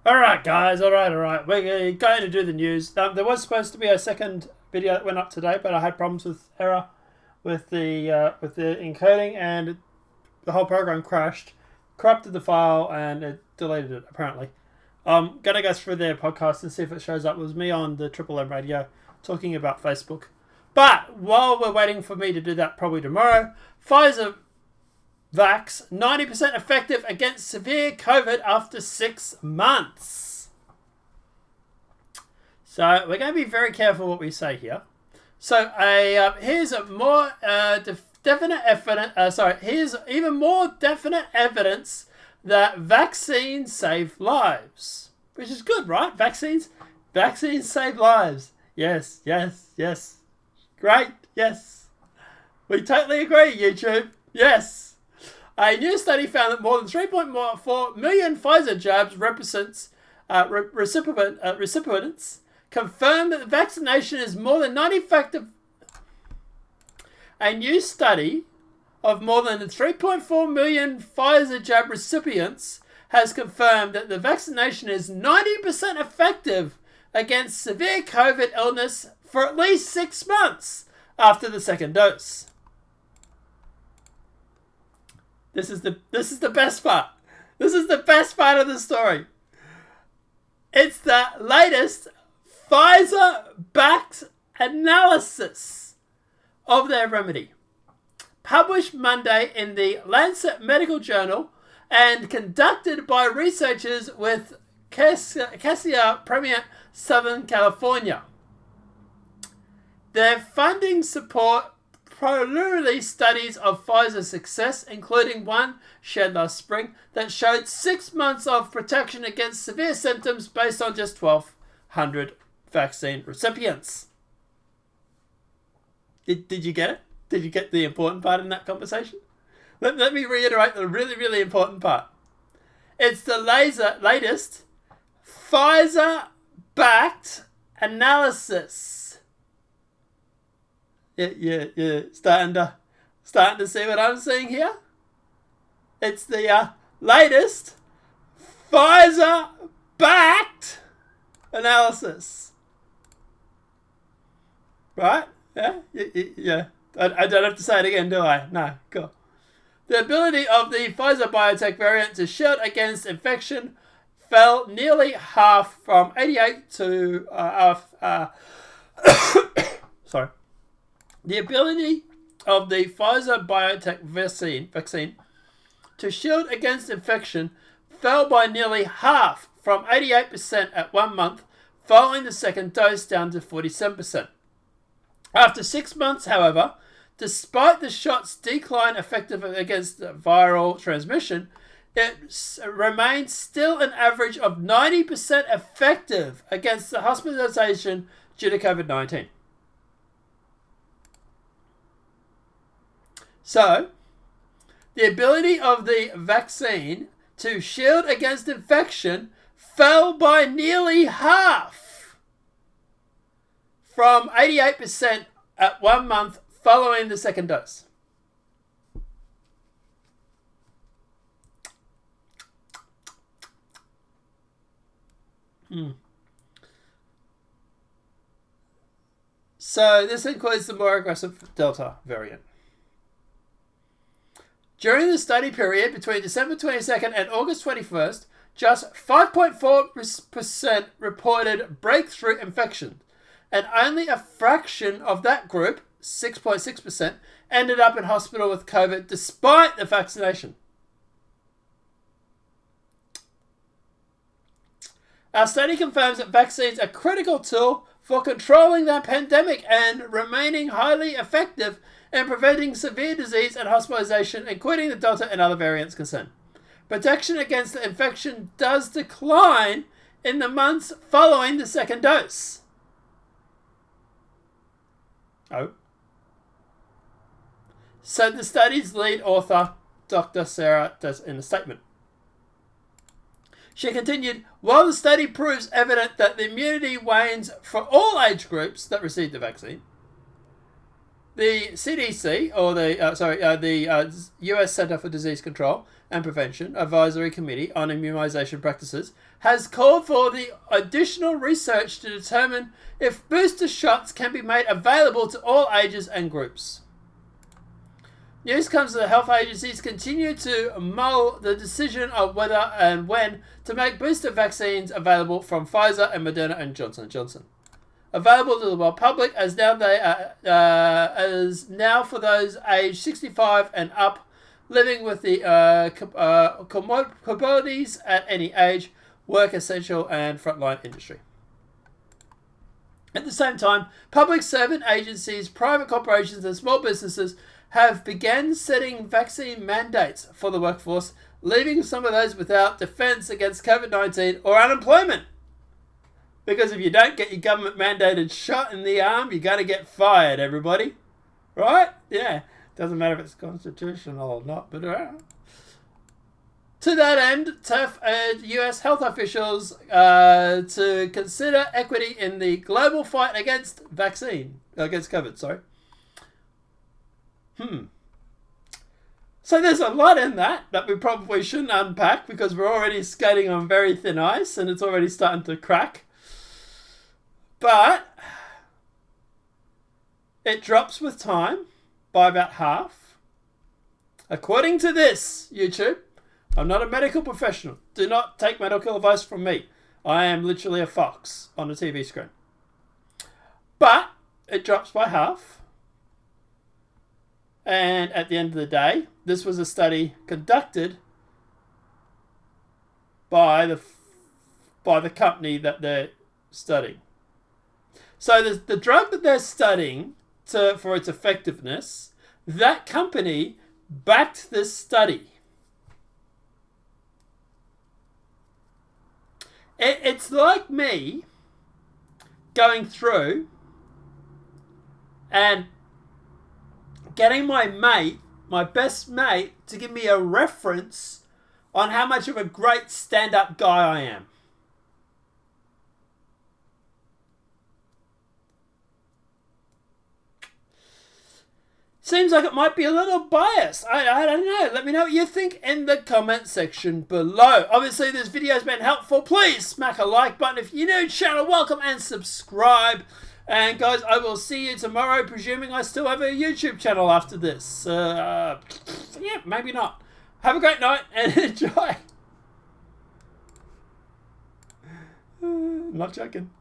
Alright guys, alright. We're going to do the news. There was supposed to be a second video that went up today, but I had problems with error with the encoding, and the whole program crashed, corrupted the file, and it deleted it apparently. Gonna go through their podcast and see if it shows up. It was me on the Triple M radio talking about Facebook. But while we're waiting for me to do that, probably tomorrow, Pfizer vax 90% effective against severe COVID after 6 months. So we're going to be very careful what we say here. So here's a more definite evidence. Here's even more definite evidence that vaccines save lives, which is good, right? Vaccines save lives. Yes. Great. Yes, we totally agree. YouTube. Yes. A new study found that more than 3.4 million Pfizer jabs recipients confirmed that the vaccination is more than 90% effective. A new study of more than 3.4 million Pfizer jab recipients has confirmed that the vaccination is 90% effective against severe COVID illness for at least 6 months after the second dose. This is the best part. This is the best part of the story. It's the latest Pfizer-backed analysis of their remedy, published Monday in the Lancet Medical Journal and conducted by researchers with Cassia Premier, Southern California. Their funding support preliminary studies of Pfizer's success, including one shared last spring that showed 6 months of protection against severe symptoms based on just 1,200 vaccine recipients. Did you get it? Did you get the important part in that conversation? Let me reiterate the really, really important part. It's the latest Pfizer-backed analysis. Yeah. Starting to see what I'm seeing here. It's the latest Pfizer-backed analysis. Right? Yeah. I don't have to say it again, do I? No. Cool. The ability of the Pfizer biotech variant to shield against infection fell nearly half from 88 to sorry. The ability of the Pfizer biotech vaccine to shield against infection fell by nearly half from 88% at 1 month following the second dose down to 47%. After 6 months, however, despite the shot's decline effective against viral transmission, it remains still an average of 90% effective against the hospitalization due to COVID-19. So, the ability of the vaccine to shield against infection fell by nearly half from 88% at 1 month following the second dose. So this includes the more aggressive Delta variant. During the study period between December 22nd and August 21st, just 5.4% reported breakthrough infection, and only a fraction of that group, 6.6%, ended up in hospital with COVID despite the vaccination. Our study confirms that vaccines are a critical tool for controlling the pandemic and remaining highly effective in preventing severe disease and hospitalization, including the Delta and other variants concerned. Protection against the infection does decline in the months following the second dose. Oh. So the study's lead author, Dr. Sarah, does in a statement. She continued, while the study proves evident that the immunity wanes for all age groups that receive the vaccine, The CDC, or the U.S. Center for Disease Control and Prevention Advisory Committee on Immunization Practices, has called for the additional research to determine if booster shots can be made available to all ages and groups. News comes as the health agencies continue to mull the decision of whether and when to make booster vaccines available from Pfizer and Moderna and Johnson & Johnson. Available to the public as now for those aged 65 and up, living with the comorbidities at any age, work essential and frontline industry. At the same time, public servant agencies, private corporations and small businesses have begun setting vaccine mandates for the workforce, leaving some of those without defense against COVID-19 or unemployment. Because if you don't get your government mandated shot in the arm, you're going to get fired, everybody. Right? Yeah. Doesn't matter if it's constitutional or not, but to that end, TEF urged US health officials to consider equity in the global fight against COVID, sorry. So there's a lot in that we probably shouldn't unpack because we're already skating on very thin ice and it's already starting to crack. But it drops with time by about half. According to this, YouTube, I'm not a medical professional. Do not take medical advice from me. I am literally a fox on a TV screen. But it drops by half. And at the end of the day, this was a study conducted by the company that they're studying. So the drug that they're studying for its effectiveness, that company backed this study. It's like me going through and getting my best mate, to give me a reference on how much of a great stand-up guy I am. Seems like it might be a little biased. I don't know. Let me know what you think in the comment section below. Obviously, this video has been helpful. Please smack a like button. If you're new to the channel, welcome and subscribe. And guys, I will see you tomorrow, presuming I still have a YouTube channel after this. Yeah, maybe not. Have a great night and enjoy. Not joking.